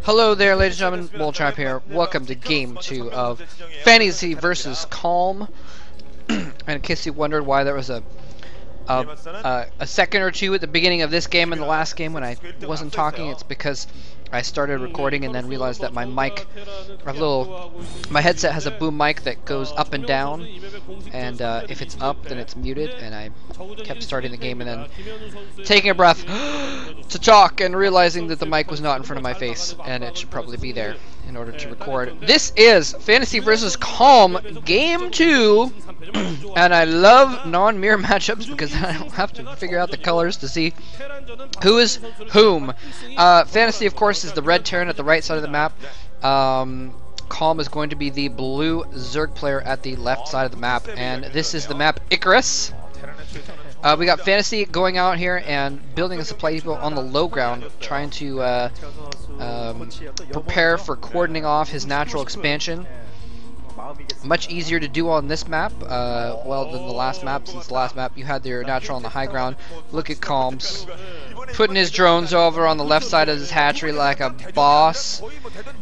Hello there, ladies and gentlemen. Bulltrap here. Welcome to Game 2 of Fantasy vs. Calm. And in case you wondered why there was a second or two at the beginning of this game and the last game when I wasn't talking, it's because I started recording and then realized that my mic, my headset has a boom mic that goes up and down, and if it's up then it's muted, and I kept starting the game and then taking a breath to talk and realizing that the mic was not in front of my face and it should probably be there in order to record. This is Fantasy vs. Calm Game 2, and I love non-mirror matchups because I don't have to figure out the colors to see who is whom. Fantasy, of course, is the red Terran at the right side of the map. Calm is going to be the blue Zerg player at the left side of the map, and this is the map Icarus. We got Fantasy going out here and building a supply depot on the low ground, trying to prepare for cordoning off his natural expansion. Much easier to do on this map, well, than the last map, since the last map you had your natural on the high ground. Look at Calm's putting his drones over on the left side of his hatchery like a boss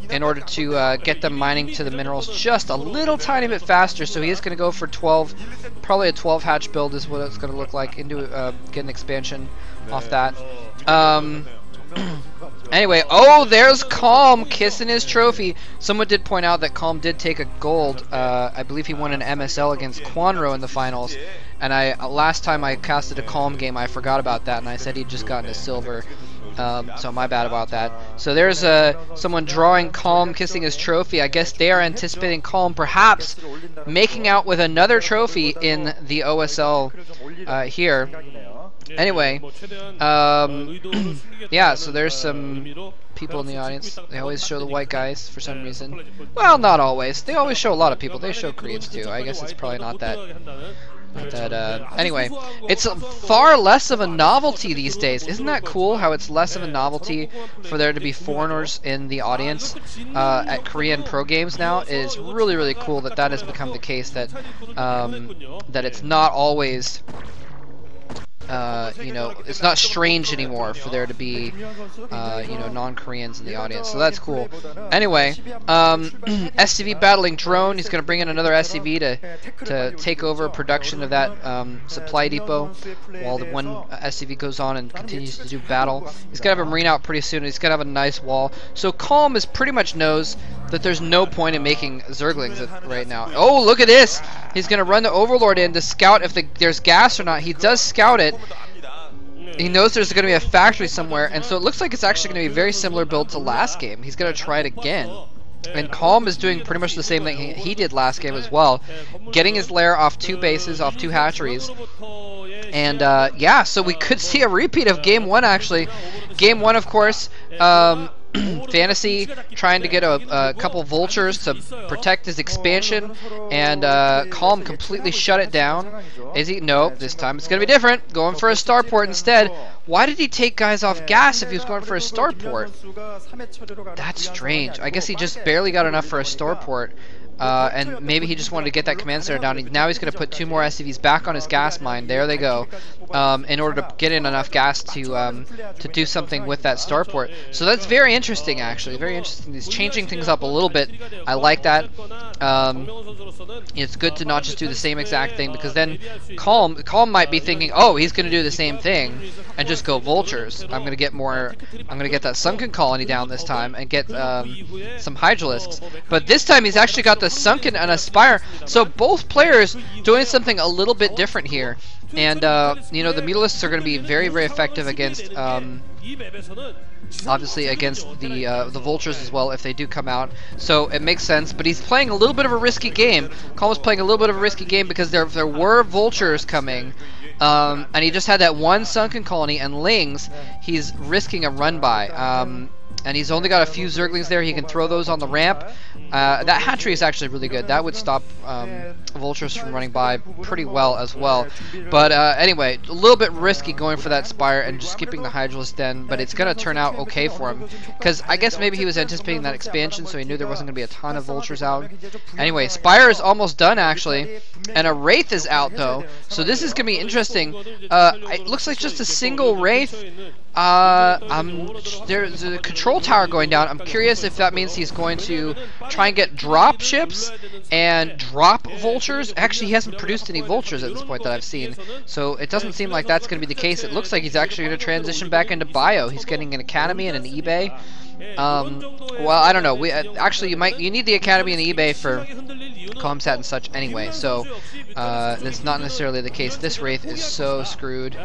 in order to get them mining to the minerals just a little tiny bit faster. So he is going to go for 12, probably a 12 hatch build is what it's going to look like, into get an expansion off that. Anyway, oh, there's Calm kissing his trophy. Someone did point out that Calm did take a gold. I believe he won an MSL against Quanro in the finals. And last time I casted a Calm game, I forgot about that, and I said he'd just gotten a silver. So my bad about that. So there's someone drawing Calm kissing his trophy. I guess they are anticipating Calm perhaps making out with another trophy in the OSL here. Anyway, yeah, so there's some people in the audience. They always show the white guys for some reason. Well, not always. They always show a lot of people. They show Koreans too. I guess it's probably not that. Anyway, it's far less of a novelty these days. Isn't that cool how it's less of a novelty for there to be foreigners in the audience at Korean pro games now? It is really, really cool that that has become the case, that that it's not always you know, it's not strange anymore for there to be, you know, non-Koreans in the audience. So that's cool. Anyway, SCV battling drone. He's going to bring in another SCV to take over production of that supply depot while the one SCV goes on and continues to do battle. He's going to have a marine out pretty soon. He's going to have a nice wall. So Calm is pretty much knows that there's no point in making Zerglings right now. Oh, look at this! He's going to run the Overlord in to scout if there's gas or not. He does scout it. He knows there's going to be a factory somewhere, and so it looks like it's actually going to be a very similar build to last game. He's going to try it again. And Calm is doing pretty much the same thing he did last game as well. Getting his lair off 2 bases, off 2 hatcheries. And yeah, so we could see a repeat of Game 1 actually. Game 1, of course, Fantasy trying to get a couple vultures to protect his expansion, and Calm completely shut it down. Is he? No, this time it's going to be different. Going for a starport instead. Why did he take guys off gas if he was going for a starport? That's strange. I guess he just barely got enough for a starport. And maybe he just wanted to get that command center down. Now he's going to put 2 more SCVs back on his gas mine. There they go. In order to get in enough gas to do something with that starport. So that's very interesting, actually. Very interesting. He's changing things up a little bit. I like that. It's good to not just do the same exact thing, because then Calm might be thinking, oh, he's going to do the same thing and just go vultures. I'm going to get more. I'm going to get that sunken colony down this time and get some hydralisks. But this time he's actually got the sunken and a spire. So both players doing something a little bit different here. And you know, the mutalisks are going to be very, very effective against obviously against the vultures as well if they do come out. So it makes sense, but he's playing a little bit of a risky game. Calm was playing a little bit of a risky game because there were vultures coming. And he just had that one sunken colony and lings. He's risking a run by. And he's only got a few Zerglings there. He can throw those on the ramp. That hatchery is actually really good. That would stop vultures from running by pretty well as well. But anyway, a little bit risky going for that spire and just skipping the hydralisk den, but it's going to turn out okay for him. Because I guess maybe he was anticipating that expansion, so he knew there wasn't going to be a ton of vultures out. Anyway, spire is almost done actually. And a wraith is out though. So this is going to be interesting. It looks like just a single wraith. There's a control tower going down. I'm curious if that means he's going to try and get drop ships and drop vultures. Actually, he hasn't produced any vultures at this point that I've seen, so it doesn't seem like that's going to be the case. It looks like he's actually going to transition back into bio. He's getting an academy and an eBay. Well, I don't know. We actually you need the academy and the eBay for comsat and such anyway, so that's not necessarily the case. This Wraith is so screwed.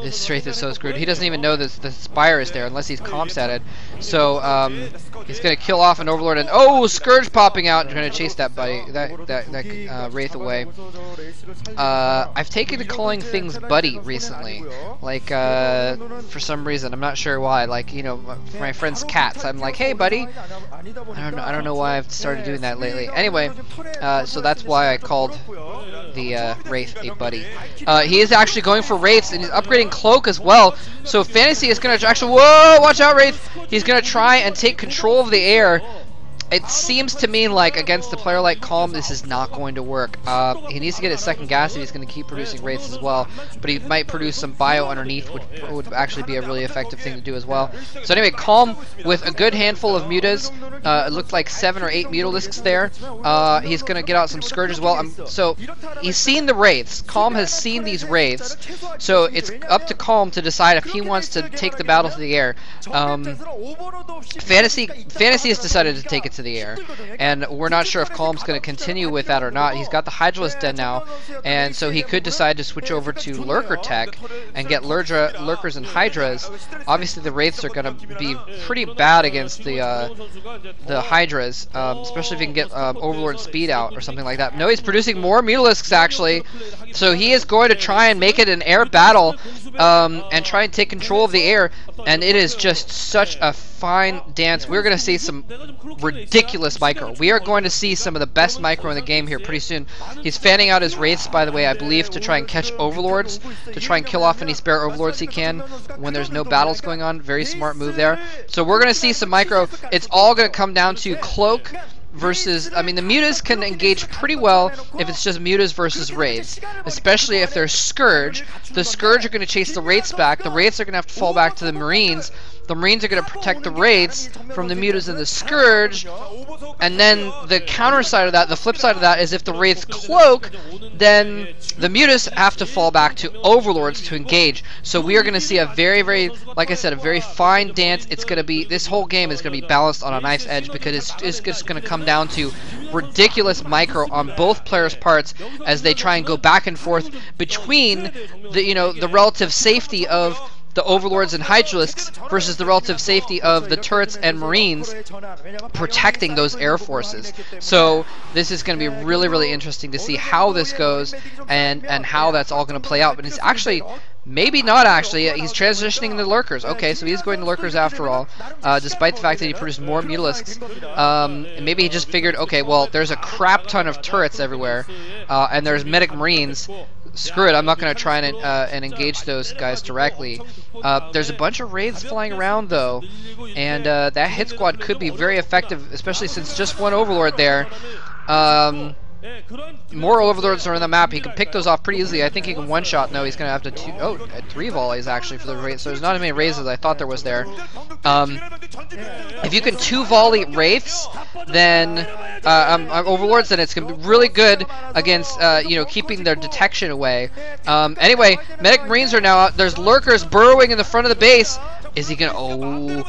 This Wraith is so screwed. He doesn't even know that the Spire is there unless he's comsatted. So he's gonna kill off an Overlord, and oh, Scourge popping out. Trying to chase that buddy, that Wraith away. I've taken to calling things buddy recently, like for some reason. I'm not sure why. Like, you know, for my friend's cats, I'm like, hey buddy. I don't know why I've started doing that lately. Anyway, so that's why I called the Wraith a buddy. He is actually going for Wraiths, and he's upgrading Cloak as well. So Fantasy is going to actually, whoa, watch out Wraith. He's going to try and take control of the air. It seems to me like against a player like Calm, this is not going to work. He needs to get his second gas if he's going to keep producing Wraiths as well. But he might produce some bio underneath, which would actually be a really effective thing to do as well. So anyway, Calm with a good handful of mutas. It looked like 7 or 8 mutalisks there. He's going to get out some Scourge as well. So he's seen the Wraiths. Calm has seen these Wraiths. So it's up to Calm to decide if he wants to take the battle to the air. Fantasy has decided to take it to the air, and we're not sure if Calm's going to continue with that or not. He's got the Hydralisk Den now, and so he could decide to switch over to Lurker Tech and get Lurkers and Hydras. Obviously the Wraiths are going to be pretty bad against the Hydras, especially if he can get Overlord speed out or something like that. No, he's producing more Mutalisks actually, so he is going to try and make it an air battle and try and take control of the air, and it is just such a fine dance. We're going to see some ridiculous micro. We are going to see some of the best micro in the game here pretty soon. He's fanning out his Wraiths, by the way, I believe, to try and catch Overlords, to try and kill off any spare Overlords he can when there's no battles going on. Very smart move there. So we're going to see some micro. It's all going to come down to Cloak versus, I mean, the mutas can engage pretty well if it's just mutas versus Wraiths, especially if there's Scourge. The Scourge are going to chase the Wraiths back. The Wraiths are going to have to fall back to the Marines. The Marines are going to protect the Wraiths from the mutas and the Scourge. And then the counter side of that, the flip side of that, is if the Wraiths cloak, then the mutas have to fall back to Overlords to engage. So we are going to see a very, very, like I said, a very fine dance. It's going to be, this whole game is going to be balanced on a knife's edge, because it's just going to come down to ridiculous micro on both players' parts as they try and go back and forth between the, you know, the relative safety of the Overlords and Hydralisks versus the relative safety of the turrets and Marines protecting those air forces. So this is going to be really, really interesting to see how this goes and how that's all going to play out. But it's actually, maybe not actually, he's transitioning into Lurkers. Okay, so he's going to Lurkers after all, despite the fact that he produced more Mutalisks. Maybe he just figured, okay, well, there's a crap ton of turrets everywhere, and there's Medic Marines. Screw it, I'm not going to try and engage those guys directly. There's a bunch of Wraiths flying around, though, and that hit squad could be very effective, especially since just one Overlord there. More Overlords are on the map. He can pick those off pretty easily. I think he can one-shot. No, he's going to have to 3 volleys, actually, for the Wraiths. So there's not as many Wraiths as I thought there was there. If you can 2-volley Wraiths, then Overlords, then it's going to be really good against, you know, keeping their detection away. Anyway, Medic Marines are now out. There's Lurkers burrowing in the front of the base. Is he gonna,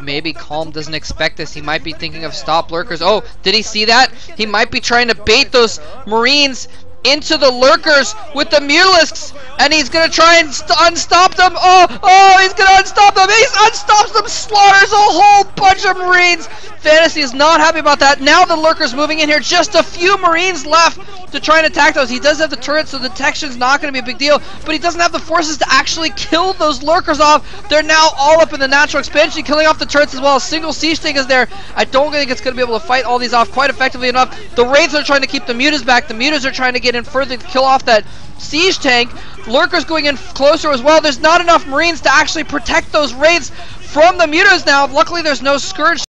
maybe Calm doesn't expect this. He might be thinking of stop Lurkers. Oh, did he see that? He might be trying to bait those Marines into the Lurkers with the Mutalisks, and he's gonna try and unstop them. Oh, he's gonna unstop them. He unstops them, slaughters a whole bunch of Marines. Fantasy is not happy about that. Now the Lurkers moving in here. Just a few Marines left to try and attack those. He does have the turrets, so the detection's not going to be a big deal, but he doesn't have the forces to actually kill those Lurkers off. They're now all up in the natural expansion, killing off the turrets as well. A single siege tank is there. I don't think it's going to be able to fight all these off quite effectively enough. The Wraiths are trying to keep the mutas back. The mutas are trying to get in further to kill off that siege tank. Lurkers going in closer as well. There's not enough Marines to actually protect those Wraiths from the mutas now. Luckily, there's no Scourge.